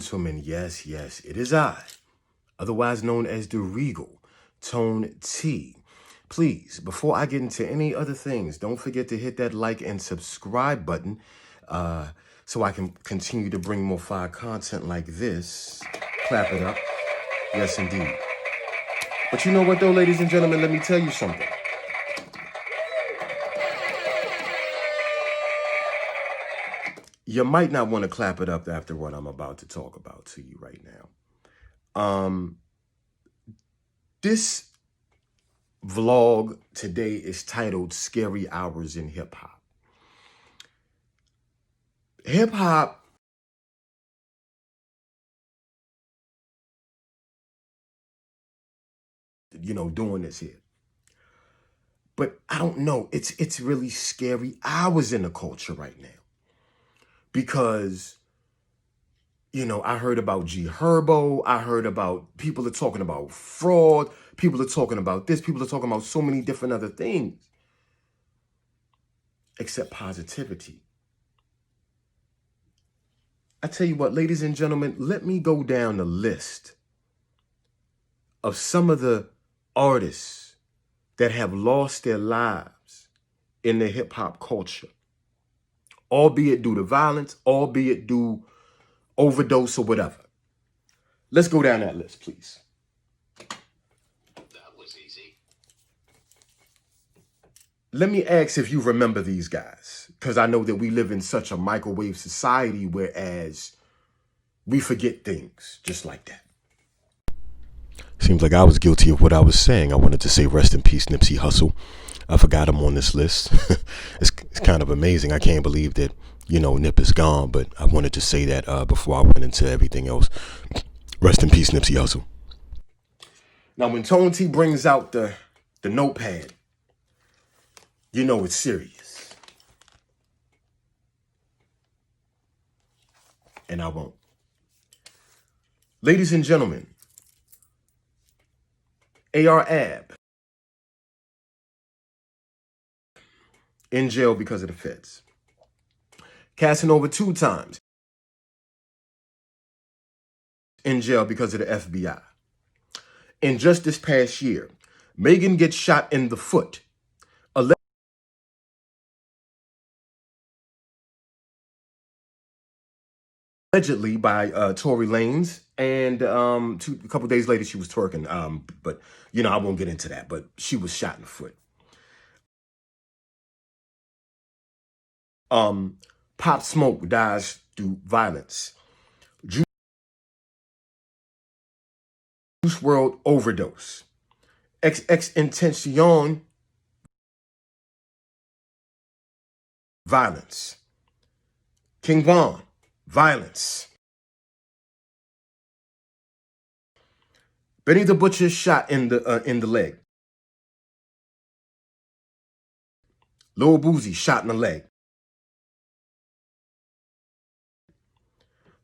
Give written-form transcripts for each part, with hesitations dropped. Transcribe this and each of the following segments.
gentlemen, yes, it is I, otherwise known as the Regal Tone T. Please, before I get into any other things, don't forget to hit that like and subscribe button so I can continue to bring more fire content like this. Clap it up. Yes, indeed. But you know what, though, ladies and gentlemen, let me tell you something. You might not want to clap it up after what I'm about to talk about to you right now. This vlog today is titled Scary Hours in Hip Hop. Hip hop doing this here. But I don't know. It's really scary hours in the culture right now. Because, I heard about G Herbo. I heard about people are talking about fraud. People are talking about this. People are talking about so many different other things. Except positivity. I tell you what, ladies and gentlemen, let me go down the list of some of the artists that have lost their lives in the hip hop culture, albeit due to violence, albeit due overdose or whatever. Let's go down that list, please. That was easy. Let me ask if you remember these guys, because I know that we live in such a microwave society, whereas we forget things just like that. Seems like I was guilty of what I was saying. I wanted to say rest in peace, Nipsey Hussle. I forgot him on this list. It's kind of amazing. I can't believe that, Nip is gone, but I wanted to say that before I went into everything else. Rest in peace, Nipsey Hussle. Now, when Tone T brings out the notepad, it's serious. And I won't. Ladies and gentlemen, A.R. Ab in jail because of the feds. Casanova 2 times in jail because of the FBI. And just this past year, Megan gets shot in the foot, allegedly by Tory Lanez, and a couple days later she was twerking. But I won't get into that. But she was shot in the foot. Pop Smoke dies through violence. Juice WRLD overdose. XXXTentacion violence. King Von violence. Benny the Butcher shot in the leg. Lil Boozy shot in the leg.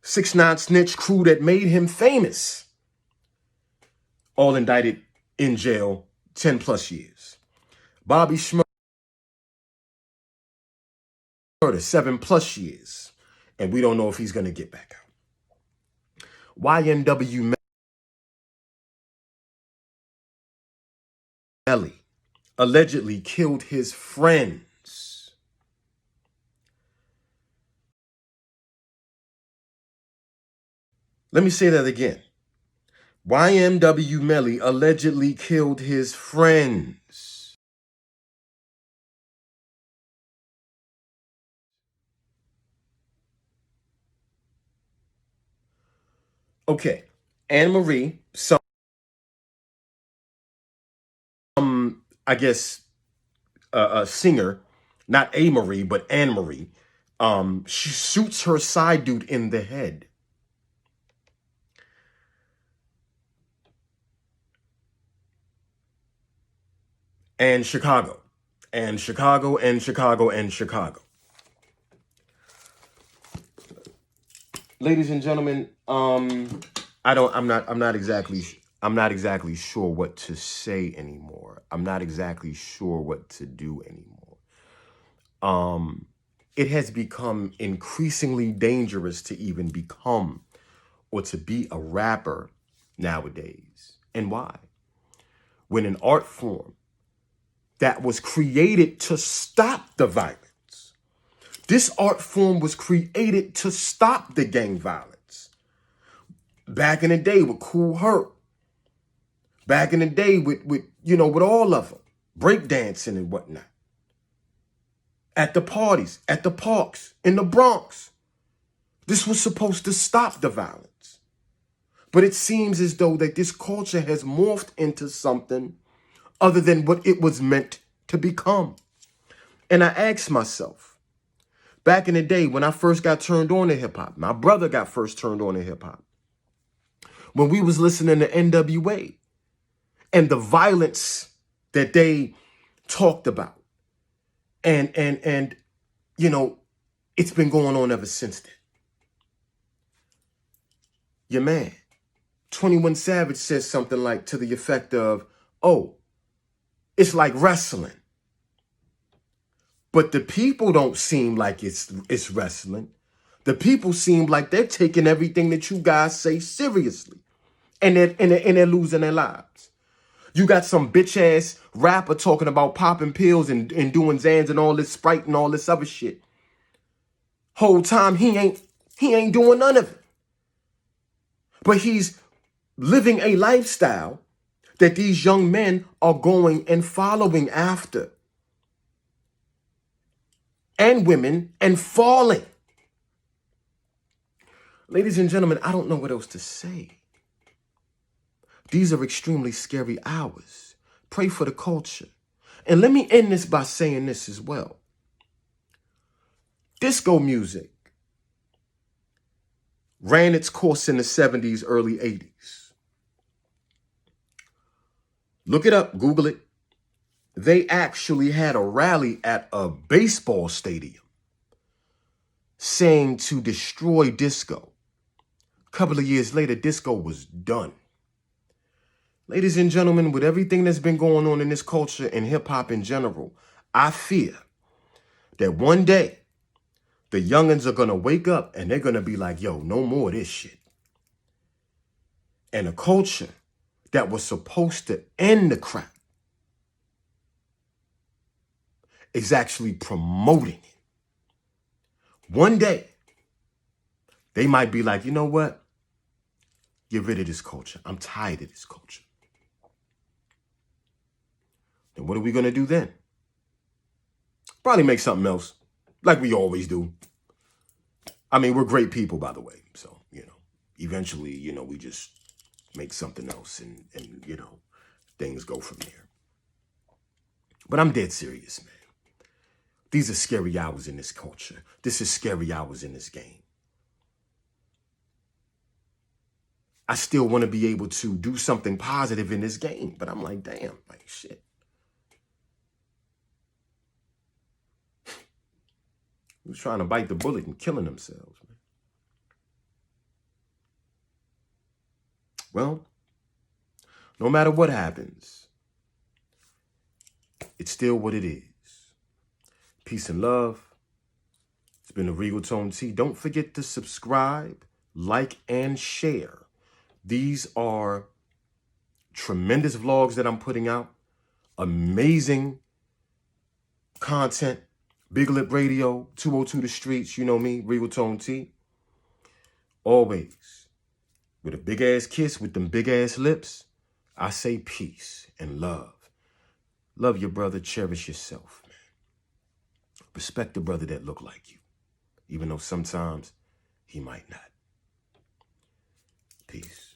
6ix9ine snitch, crew that made him famous, all indicted in jail 10 plus years. Bobby Shmurda, 7 plus years, and we don't know if he's going to get back out. YNW Melly allegedly killed his friends. Let me say that again. YNW Melly allegedly killed his friends. Okay, Anne Marie, I guess, a singer, not A. Marie, but Anne Marie, she shoots her side dude in the head. And Chicago, and Chicago, and Chicago, and Chicago. Ladies and gentlemen, I'm not exactly sure what to say anymore. I'm not exactly sure what to do anymore. It has become increasingly dangerous to even become or to be a rapper nowadays. And why? When an art form that was created to stop the violence. This art form was created to stop the gang violence. Back in the day with Cool Herc. Back in the day with all of them. Breakdancing and whatnot. At the parties, at the parks, in the Bronx. This was supposed to stop the violence. But it seems as though that this culture has morphed into something other than what it was meant to become. And I asked myself, back in the day when I first got turned on to hip hop, my brother got first turned on to hip hop. When we was listening to NWA and the violence that they talked about. And it's been going on ever since then. Your man, 21 Savage, says something like to the effect of, oh, it's like wrestling. But the people don't seem like it's wrestling. The people seem like they're taking everything that you guys say seriously. And they're losing their lives. You got some bitch ass rapper talking about popping pills and doing Zans and all this Sprite and all this other shit. Whole time he ain't doing none of it. But he's living a lifestyle that these young men are going and following after. And women, and falling. Ladies and gentlemen, I don't know what else to say. These are extremely scary hours. Pray for the culture. And let me end this by saying this as well. Disco music ran its course in the 70s, early 80s. Look it up, Google it. They actually had a rally at a baseball stadium saying to destroy disco. A couple of years later, disco was done. Ladies and gentlemen, with everything that's been going on in this culture and hip hop in general, I fear that one day the youngins are going to wake up and they're going to be like, yo, no more of this shit. And a culture that was supposed to end the crap is actually promoting it. One day, they might be like, you know what? Get rid of this culture. I'm tired of this culture. And what are we going to do then? Probably make something else, like we always do. I mean, we're great people, by the way. So, eventually, we just make something else and things go from there. But I'm dead serious, man. These are scary hours in this culture. This is scary hours in this game. I still want to be able to do something positive in this game, but I'm like, damn, like shit. Who's trying to bite the bullet and killing themselves, man? Well, no matter what happens, it's still what it is. Peace and love. It's been a Regal Tone T. Don't forget to subscribe, like, and share. These are tremendous vlogs that I'm putting out. Amazing content. Big Lip Radio, 202 The Streets, you know me, Regal Tone T. Always. With a big ass kiss with them big ass lips, I say peace and love. Love your brother, cherish yourself, man. Respect the brother that look like you, even though sometimes he might not. Peace.